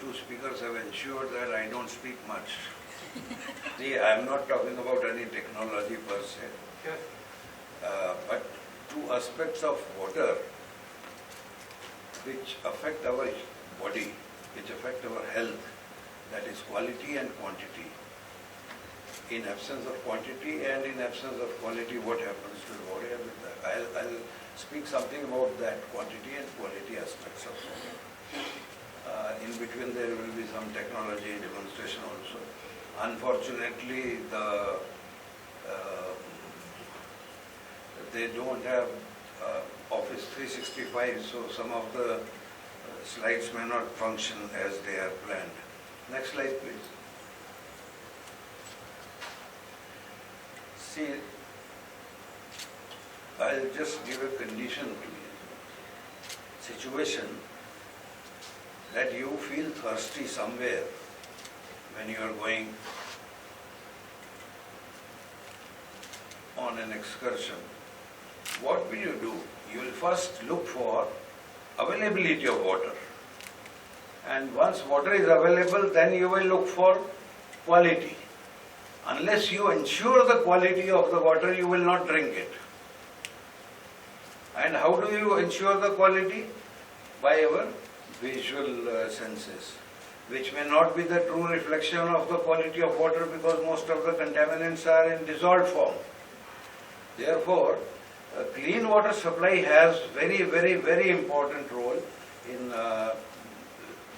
two speakers have ensured that I don't speak much. See, I'm not talking about any technology per se, but two aspects of water which affect our body, which affect our health, that is quality and quantity. In absence of quantity and in absence of quality, what happens to the body? I'll speak something about that quantity and quality aspects of water. In between there will be some technology demonstration also. Unfortunately, they don't have Office 365, so some of the slides may not function as they are planned. Next slide, please. See, I'll just give a condition to you. Situation that you feel thirsty somewhere when you are going on an excursion. What will you do? You will first look for availability of water. And once water is available, then you will look for quality. Unless you ensure the quality of the water, you will not drink it. And how do you ensure the quality? By our visual senses, which may not be the true reflection of the quality of water because most of the contaminants are in dissolved form. Therefore, a clean water supply has very important role in the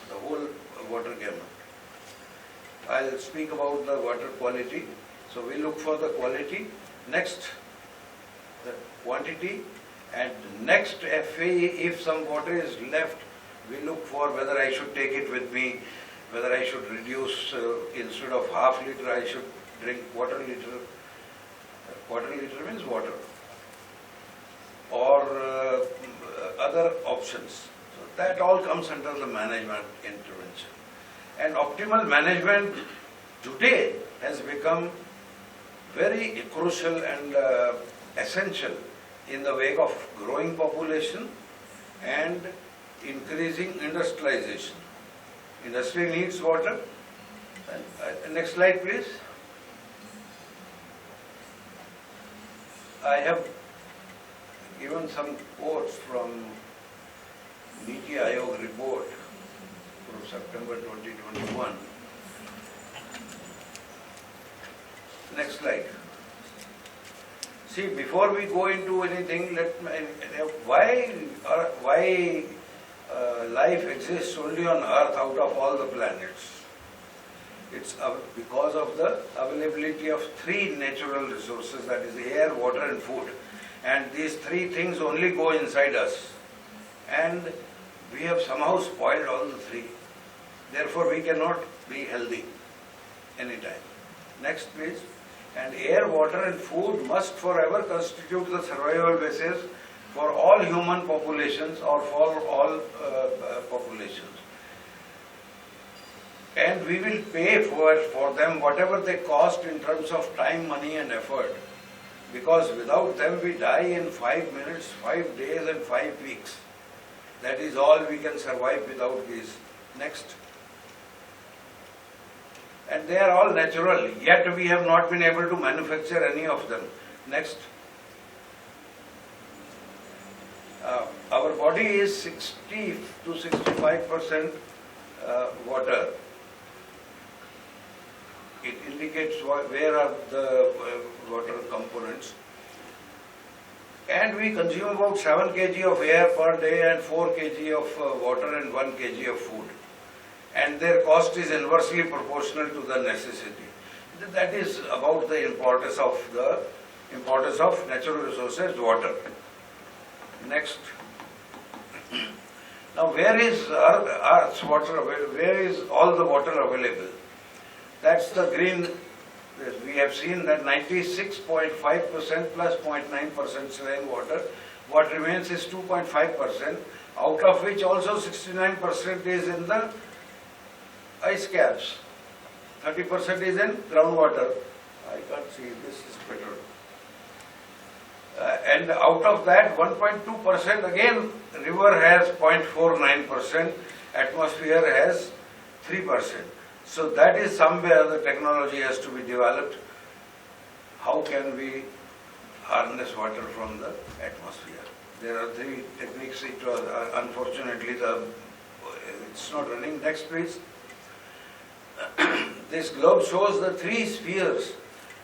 whole water gamut. I'll speak about the water quality. So we look for the quality, next the quantity, and next if some water is left, we look for whether I should take it with me, whether I should reduce, instead of half liter, I should drink quarter liter. Quarter liter means water. Or other options. So that all comes under the management intervention. And optimal management today has become very crucial and essential in the wake of growing population and increasing industrialization. Industry needs water. Next slide, please. I have given some quotes from Niti Aayog report from September 2021. Next slide. See, before we go into anything, why life exists only on Earth out of all the planets? It's because of the availability of three natural resources, that is air, water and food. And these three things only go inside us. And we have somehow spoiled all the three. Therefore, we cannot be healthy anytime. Next, please. And air, water and food must forever constitute the survival basis for all human populations or for all populations. And we will pay for them whatever they cost in terms of time, money and effort. Because without them we die in 5 minutes, 5 days and 5 weeks. That is all we can survive without these. Next. And they are all natural, yet we have not been able to manufacture any of them. Next. Our body is 60 to 65% water. It indicates where are the water components. And we consume about 7 kg of air per day and 4 kg of water and 1 kg of food. And their cost is inversely proportional to the necessity. That is about the importance of natural resources, water. Next. Now, where is Earth's water available? Where is all the water available? That's the green. We have seen that 96.5% plus 0.9% saline water. What remains is 2.5%, out of which also 69% is in the ice caps. 30% is in groundwater. I can't see, this is better. And out of that, 1.2% again, river has 0.49%, atmosphere has 3%. So that is somewhere the technology has to be developed. How can we harness water from the atmosphere? There are three techniques. It was unfortunately it's not running. Next, please. This globe shows the three spheres.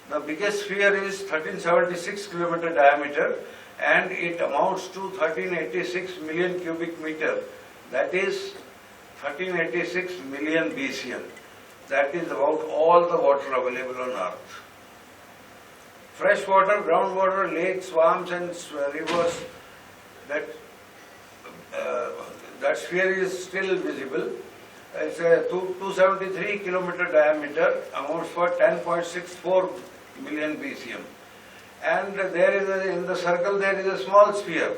The biggest sphere is 1376 kilometer diameter, and it amounts to 1386 million cubic meter. That is 1386 million BCM. That is about all the water available on earth. Fresh water, groundwater, lakes, swamps and rivers, that sphere is still visible. It's a 273 kilometer diameter, amounts for 10.64 million BCM. And there is in the circle there is a small sphere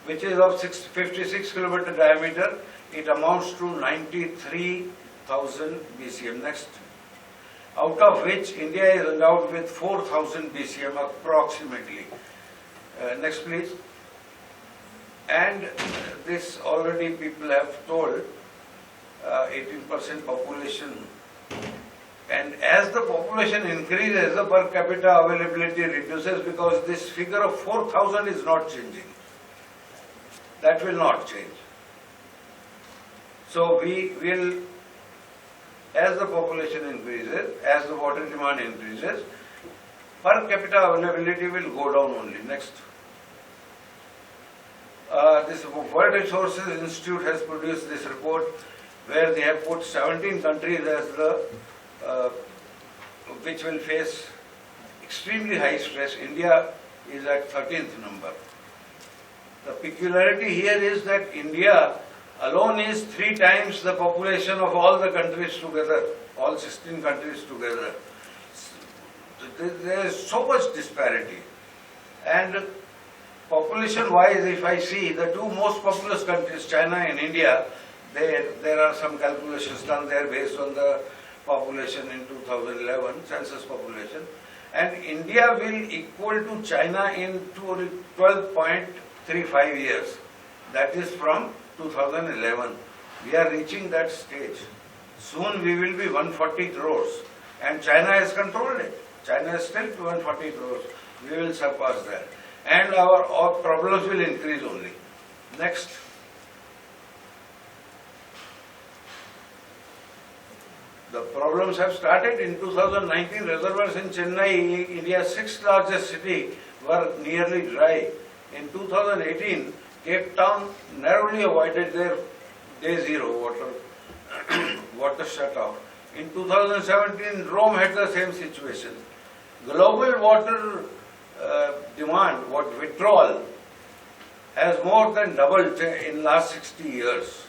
which is of 56 kilometer diameter. It amounts to 93,000 BCM. Next. Out of which India is endowed with 4,000 BCM approximately. Next please. And this already people have told, 18% population. And as the population increases, the per capita availability reduces, because this figure of 4,000 is not changing. That will not change. So we will, as the population increases, as the water demand increases, per capita availability will go down only. Next. This World Resources Institute has produced this report where they have put 17 countries as the which will face extremely high stress. India is at 13th number. The peculiarity here is that India alone is 3 times the population of all the countries together, all 16 countries together. There is so much disparity. And population-wise, if I see the two most populous countries, China and India, there are some calculations done there based on the population in 2011, census population. And India will equal to China in 12.35 years. That is from 2011. We are reaching that stage. Soon we will be 140 crores. And China has controlled it. China is still 140 crores. We will surpass that. And our problems will increase only. Next. The problems have started in 2019. Reservoirs in Chennai, India's 6th largest city, were nearly dry. In 2018, Cape Town narrowly avoided their day zero water shut-off. In 2017, Rome had the same situation. Global water demand, withdrawal, has more than doubled in last 60 years,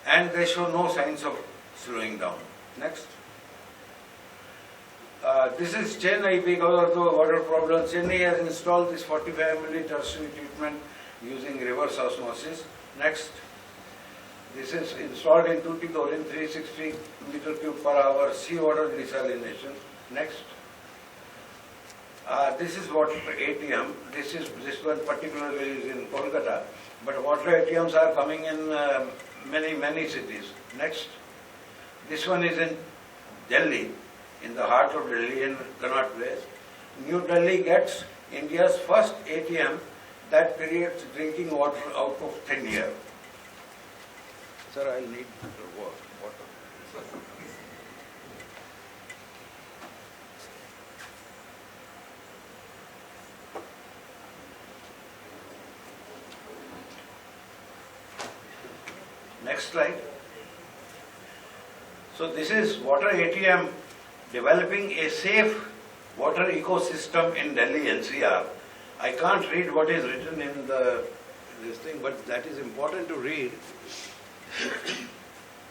and they show no signs of slowing down. Next. This is Chennai. Because of the water problem, Chennai has installed this 45 ml tertiary treatment using reverse osmosis. Next. This is installed in Tuticorin, 360 meter cube per hour seawater desalination. Next. This is water ATM. This one particularly is in Kolkata, but water ATMs are coming in many cities. Next. This one is in Delhi, in the heart of Delhi, in Connaught Place. New Delhi gets India's first ATM that creates drinking water out of thin air. Sir, I'll need water. Next slide. So this is water ATM developing a safe water ecosystem in Delhi NCR. I can't read what is written in this thing, but that is important to read.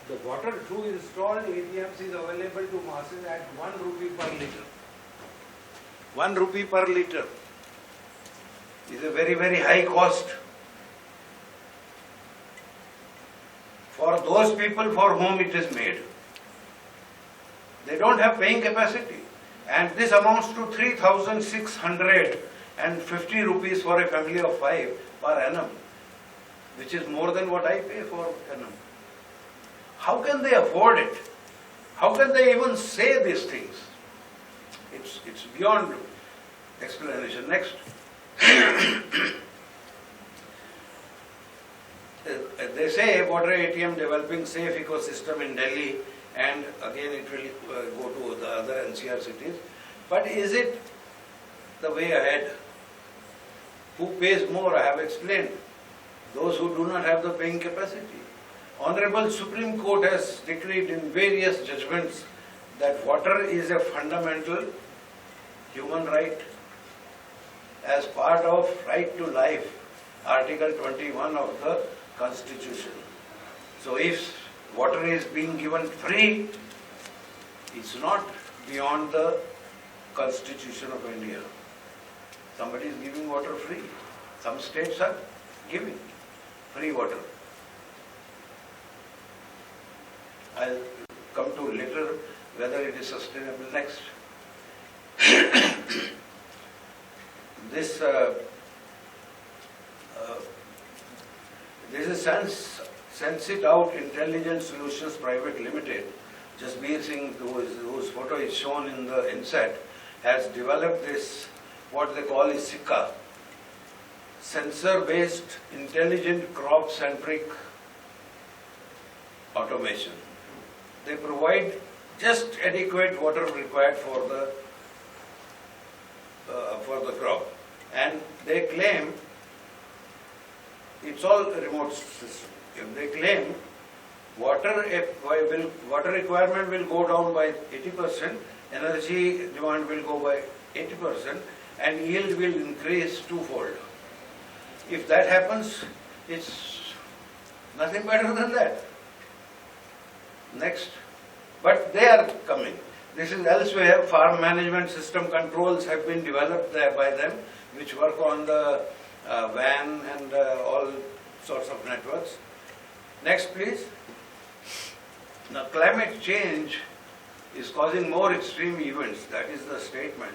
The water through installed ATMs is available to masses at 1 rupee per liter. 1 rupee per liter is a very high cost for those people for whom it is made. They don't have paying capacity, and this amounts to 3,650 rupees for a family of 5 per annum, which is more than what I pay for annum. How can they afford it? How can they even say these things? It's beyond explanation. Next. They say water ATM developing safe ecosystem in Delhi, and again it will go to the other NCR cities. But is it the way ahead? Who pays more? I have explained. Those who do not have the paying capacity. Honorable Supreme Court has decreed in various judgments that water is a fundamental human right as part of right to life, Article 21 of the Constitution. So if water is being given free, it's not beyond the Constitution of India. Somebody is giving water free. Some states are giving free water. I'll come to later whether it is sustainable. Next. This is Sensit Out Intelligent Solutions Private Limited. Jasbir Singh, whose photo is shown in the inset, has developed this, what they call is SICA, sensor-based intelligent crop-centric automation. They provide just adequate water required for the crop, and they claim it's all remote system. If they claim water requirement will go down by 80%, energy demand will go by 80%, and yield will increase twofold. If that happens, it's nothing better than that. Next. But they are coming. This is elsewhere. Farm management system controls have been developed there by them, which work on the WAN and all sorts of networks. Next, please. Now, climate change is causing more extreme events. That is the statement.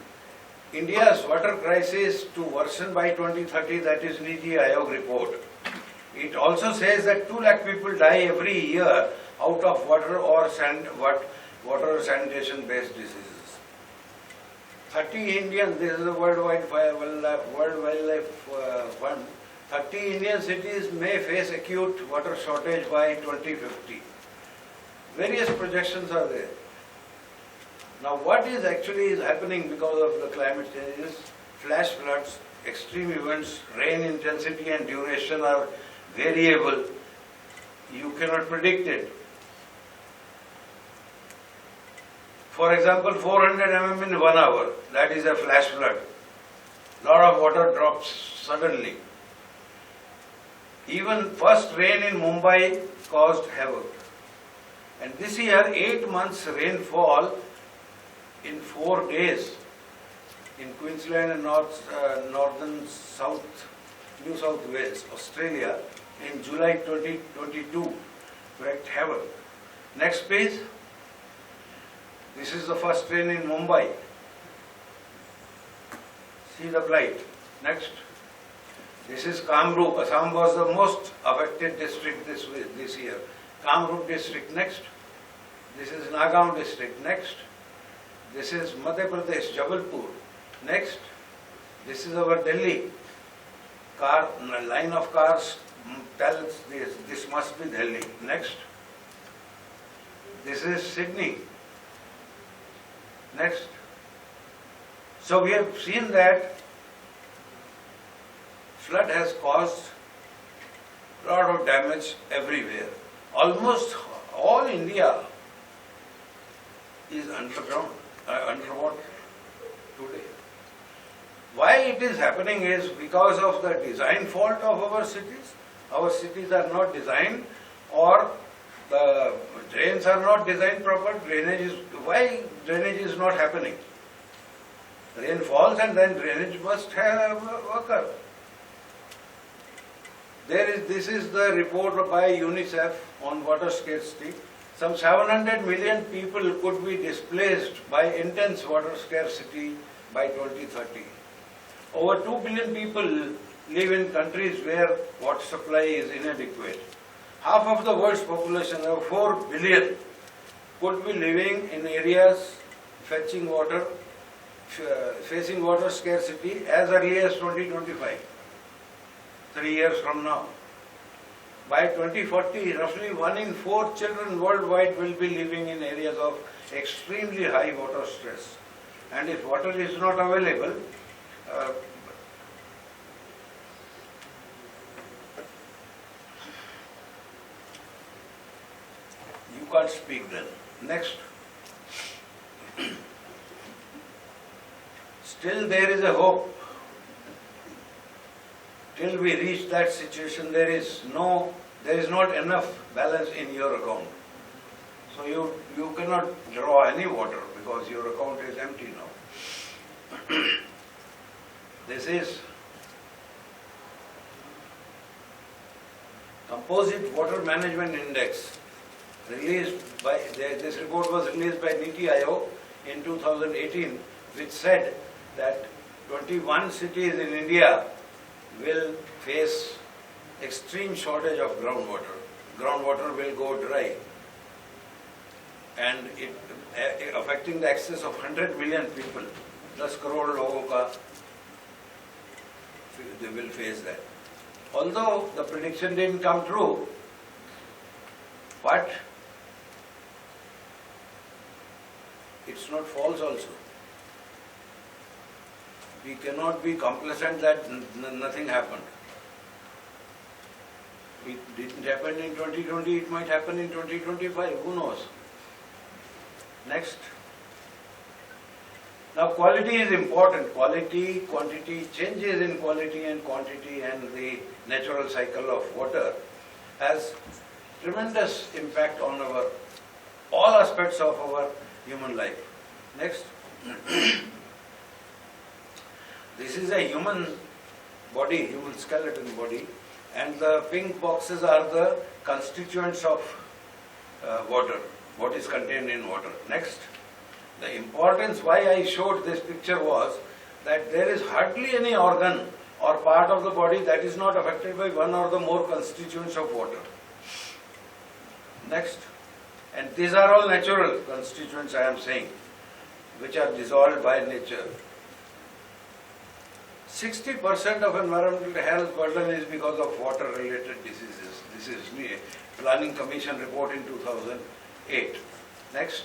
India's water crisis to worsen by 2030. That is Niti Aayog report. It also says that 2 lakh people die every year out of water or sanitation-based diseases. 30 Indian, this is the World Wildlife Fund, 30 Indian cities may face acute water shortage by 2050. Various projections are there. Now what is actually happening because of the climate changes? Flash floods, extreme events, rain intensity and duration are variable. You cannot predict it. For example, 400 mm in 1 hour, that is a flash flood. Lot of water drops suddenly. Even first rain in Mumbai caused havoc. And this year, 8 months rainfall in 4 days in Queensland and northern New South Wales, Australia, in July 2022, wreaked havoc. Next page. This is the first rain in Mumbai. See the plight. Next. This is Kamrup. Assam was the most affected district this year. Kamrup district. Next. This is Nagaon district. Next. This is Madhya Pradesh, Jabalpur. Next. This is our Delhi. Line of cars tells this must be Delhi. Next. This is Sydney. Next. So we have seen that flood has caused a lot of damage everywhere. Almost all India is underwater today. Why it is happening is because of the design fault of our cities. Our cities are not designed, or the drains are not designed proper. Why drainage is not happening? Rain falls and then drainage must occur. This is the report by UNICEF on water scarcity. Some 700 million people could be displaced by intense water scarcity by 2030. Over 2 billion people live in countries where water supply is inadequate. half of the world's population, 4 billion, could be living in areas fetching water, facing water scarcity as early as 2025, 3 years from now. By 2040, roughly 1 in 4 children worldwide will be living in areas of extremely high water stress. And if water is not available, you can't speak then. Next. Still there is a hope. Till we reach that situation, there is not enough balance in your account. So you cannot draw any water because your account is empty now. This is Composite Water Management Index released by, this report was released by Niti Aayog in 2018, which said that 21 cities in India will face extreme shortage of groundwater. Groundwater will go dry, and it affecting the access of 100 million people. 10 crore logon ka they will face that. Although the prediction didn't come true, but it's not false also. We cannot be complacent that nothing happened. It didn't happen in 2020, it might happen in 2025, who knows? Next. Now quality is important. Quality, quantity, changes in quality and quantity and the natural cycle of water has tremendous impact on all aspects of our human life. Next. This is a human body, human skeleton body, and the pink boxes are the constituents of water, what is contained in water. Next. The importance why I showed this picture was that there is hardly any organ or part of the body that is not affected by one or the more constituents of water. Next. And these are all natural constituents I am saying, which are dissolved by nature. 60% of environmental health burden is because of water-related diseases. This is Planning Commission report in 2008. Next.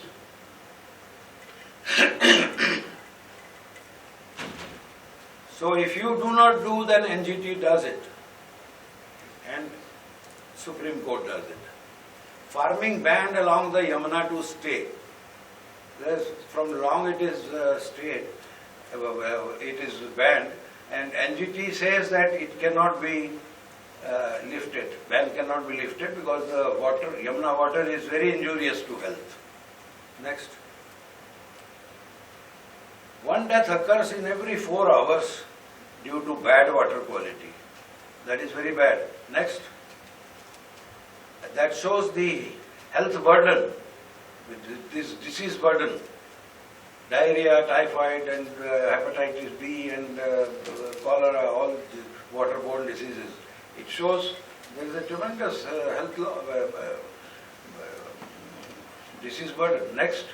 So if you do not do, then NGT does it, and Supreme Court does it. Farming banned along the Yamuna to stay. From long it is stayed, it is banned, and NGT says that it cannot be lifted. Ban cannot be lifted because the water, Yamuna water, is very injurious to health. Next. One death occurs in every 4 hours due to bad water quality. That is very bad. Next. That shows the health burden, this disease burden. Diarrhea, typhoid and hepatitis B and cholera, all waterborne diseases. It shows there is a tremendous health disease burden. Next.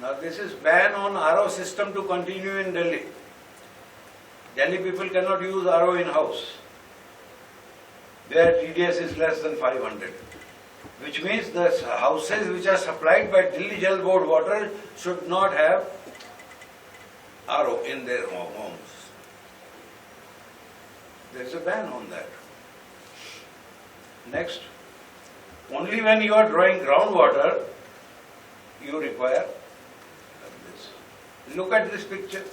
Now this is ban on RO system to continue in Delhi. Delhi people cannot use RO in house, where TDS is less than 500. Which means the houses which are supplied by Delhi Jal Board water should not have RO in their homes. There is a ban on that. Next. Only when you are drawing groundwater, you require this. Look at this picture.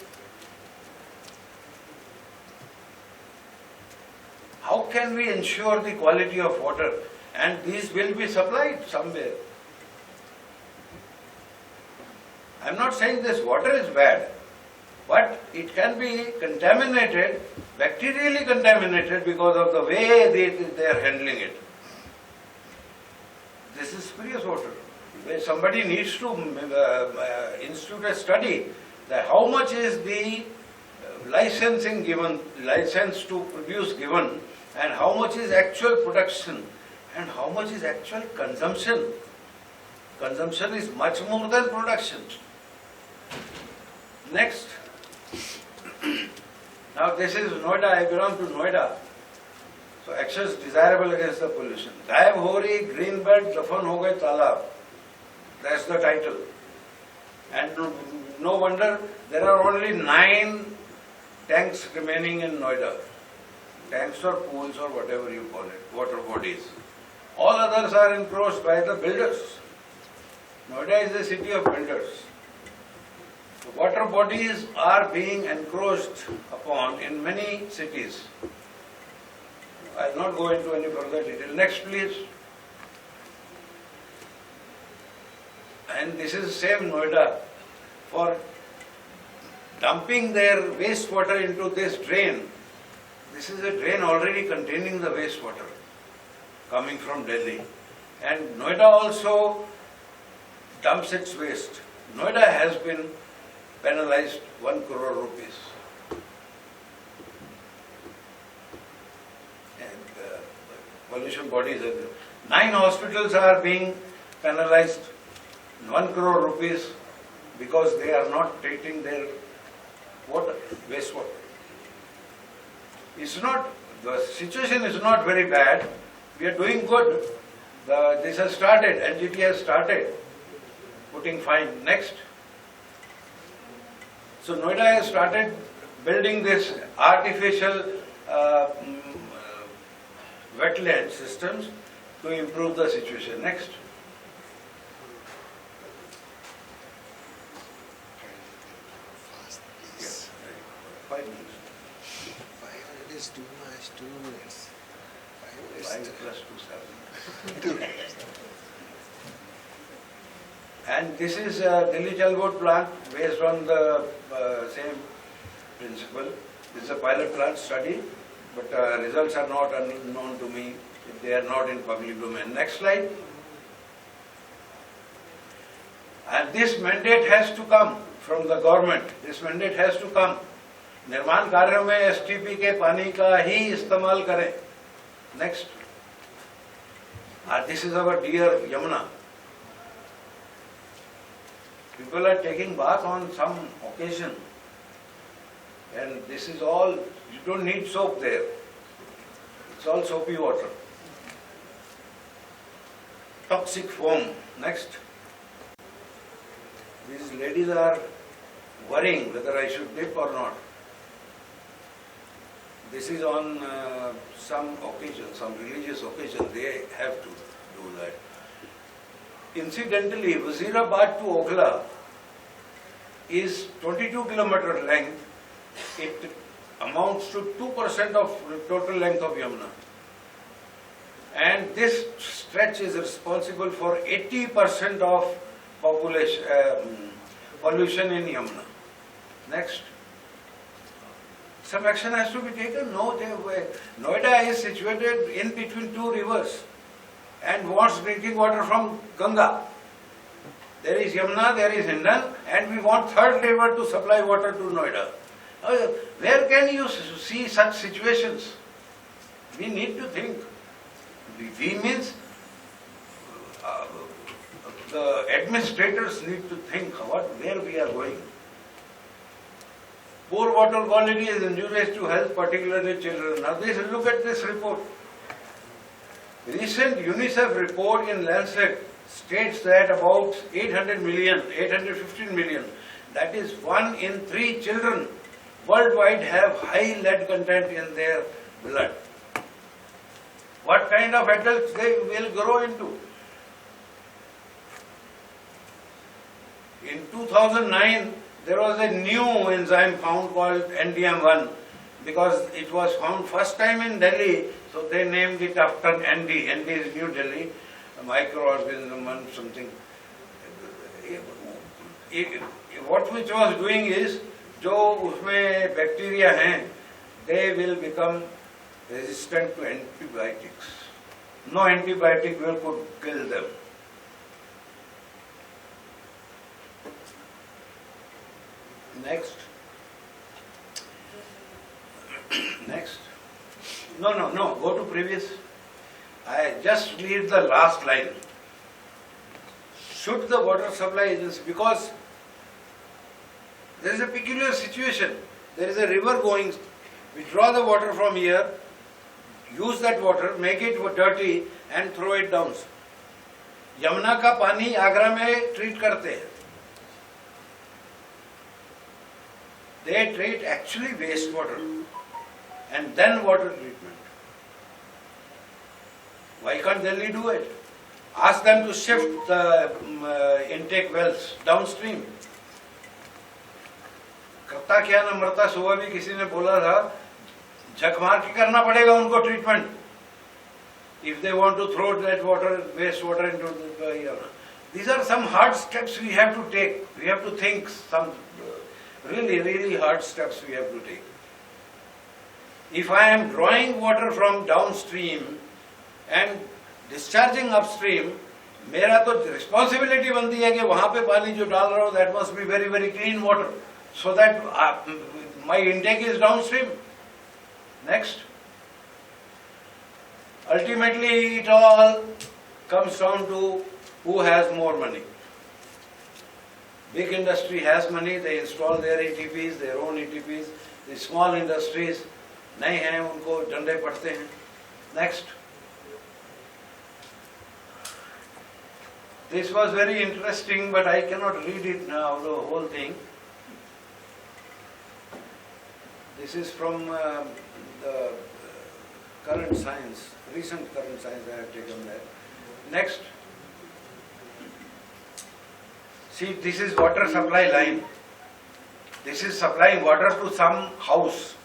How can we ensure the quality of water? And these will be supplied somewhere. I am not saying this water is bad, but it can be contaminated, bacterially contaminated because of the way they are handling it. This is spurious water. Where somebody needs to institute a study that how much is the licensing given, license to produce given, and how much is actual production and how much is actual consumption. Consumption is much more than production. Next. Now this is Noida, I belong to Noida. So actions desirable against the pollution. गायब हो रही green belt, दफन हो गए तालाब. That's the title. And no wonder there are only 9 tanks remaining in Noida. Tanks or pools or whatever you call it, water bodies. All others are encroached by the builders. Noida is a city of builders. The water bodies are being encroached upon in many cities. I will not go into any further detail. Next, please. And this is same Noida. For dumping their wastewater into this drain, this is a drain already containing the wastewater coming from Delhi. And Noida also dumps its waste. Noida has been penalized 1 crore rupees. And pollution bodies, 9 hospitals are being penalized 1 crore rupees because they are not treating their water, wastewater. It's not, the situation is not very bad. We are doing good. This has started, NGT has started putting fine. Next. So Noida has started building this artificial wetland systems to improve the situation. Next. Yes. 5 minutes. 5 minutes is too much, 2 minutes. 5 5 minutes. plus 2, 7. 2 minutes. And this is Delhi Jalboat plant based on the same principle. This is a pilot plant study, but results are not unknown to me if they are not in public domain. Next slide. And this mandate has to come from the government. This mandate has to come. निर्माण कार्यों में STP के पानी का ही इस्तेमाल करें. Next. This is our dear Yamuna. People are taking bath on some occasion, and this is all, you don't need soap there. It's all soapy water. Toxic foam. Next. These ladies are worrying whether I should dip or not. This is on some occasion, some religious occasion, they have to do that. Incidentally, Wazirabad to Okhla is 22 kilometer length. It amounts to 2% of the total length of Yamuna. And this stretch is responsible for 80% of population pollution in Yamuna. Next. Some action has to be taken. No, Noida is situated in between 2 rivers and wants drinking water from Ganga. There is Yamuna, there is Hindan, and we want 3rd river to supply water to Noida. Where can you see such situations? We need to think. We means the administrators need to think where we are going. Poor water quality is injurious to health, particularly children. Now look at this report. Recent UNICEF report in Lancet states that about 815 million, that is 1 in 3 children worldwide have high lead content in their blood. What kind of adults they will grow into? In 2009, there was a new enzyme found called NDM1 because it was found first time in Delhi, so they named it after ND. ND is New Delhi, a microorganism and something. What which was doing is, जो उसमें bacteria हैं, they will become resistant to antibiotics. No antibiotic could kill them. Next. No, go to previous. I just read the last line. Should the water supply agency, because there is a peculiar situation. There is a river going, we draw the water from here, use that water, make it dirty and throw it down. Yamuna का पानी आगरा में treat करते हैं. They treat actually wastewater and then water treatment. Why can't Delhi do it? Ask them to shift the intake wells downstream. करता क्या ना मरता, सुबह भी किसी ने बोला था झक मार के करना पड़ेगा उनको treatment if they want to throw that water, wastewater into the these are some hard steps we have to take. We have to think some really hard steps we have to take. If I am drawing water from downstream and discharging upstream, मेरा तो responsibility बनती है कि वहाँ पे पानी जो डाल रहा हूँ that must be very clean water so that my intake is downstream. Next. Ultimately, it all comes down to who has more money. Big industry has money, they install their ETPs, their own ETPs. The small industries, नहीं हैं, उनको डंडे पड़ते हैं. Next. This was very interesting, but I cannot read it now, the whole thing. This is from the current science, recent current science I have taken that. Next. See, this is water supply line. This is supplying water to some house.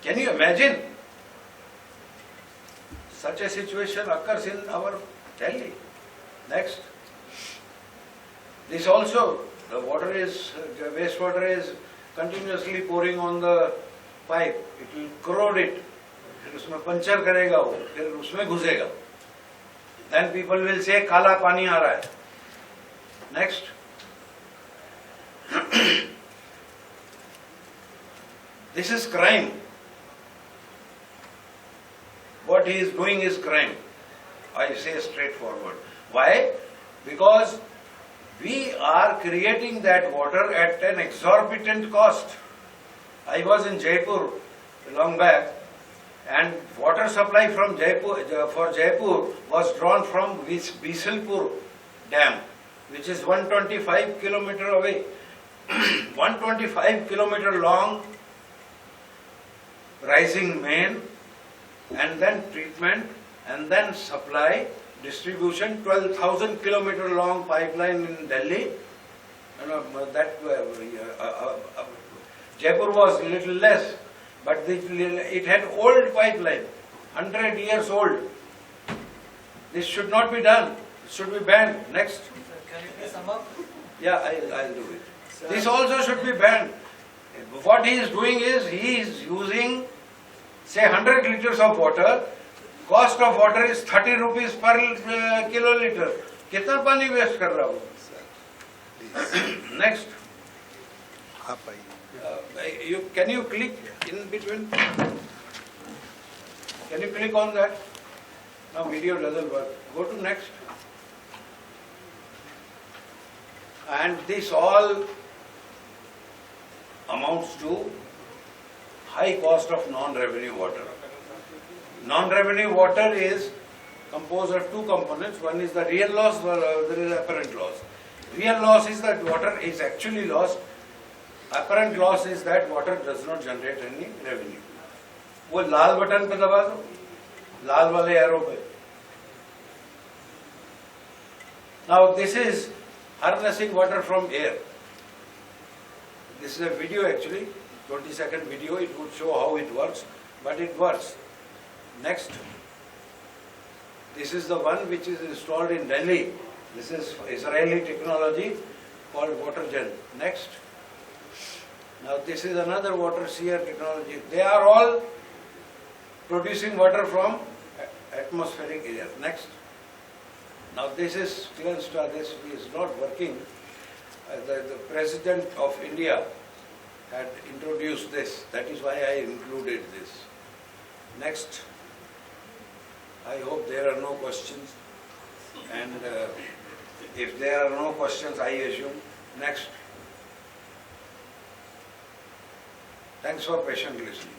Can you imagine? Such a situation occurs in our Delhi. Next. This also, the wastewater is continuously pouring on the pipe. It will corrode it. फिर उसमें puncture करेगा वो, फिर उसमें घुसेगा. Then people will say काला पानी आ रहा है. Next. This is crime. What he is doing is crime. I say straightforward. Why? Because we are creating that water at an exorbitant cost. I was in Jaipur long back, and water supply from Jaipur was drawn from Bisalpur Dam, which is 125 kilometer away. 125 kilometer long rising main, and then treatment, and then supply, distribution, 12,000 kilometer long pipeline in Delhi. Jaipur was a little less, but it had old pipeline, 100 years old. This should not be done. It should be banned. Next. Can you please sum up? Yeah, I'll do it. This also should be banned. What he is doing is, he is using, say 100 liters of water, cost of water is 30 rupees per kiloliter. कितना पानी waste कर रहा हूँ? Next. Can you click in between? Can you click on that? Now video doesn't work. Go to next. And this all amounts to high cost of non-revenue water. Non-revenue water is composed of two components. One is the real loss, there is apparent loss. Real loss is that water is actually lost. Apparent loss is that water does not generate any revenue. वो लाल button पे दबा दो, लाल वाले arrow पे. Now this is harnessing water from air. This is a video actually, 20-second video. It would show how it works, but it works. Next. This is the one which is installed in Delhi. This is Israeli technology called WaterGen. Next. Now this is another water seer technology. They are all producing water from atmospheric air. Next. Now this is this is not working. The President of India had introduced this. That is why I included this. Next, I hope there are no questions. And if there are no questions, I assume. Next. Thanks for patient listening.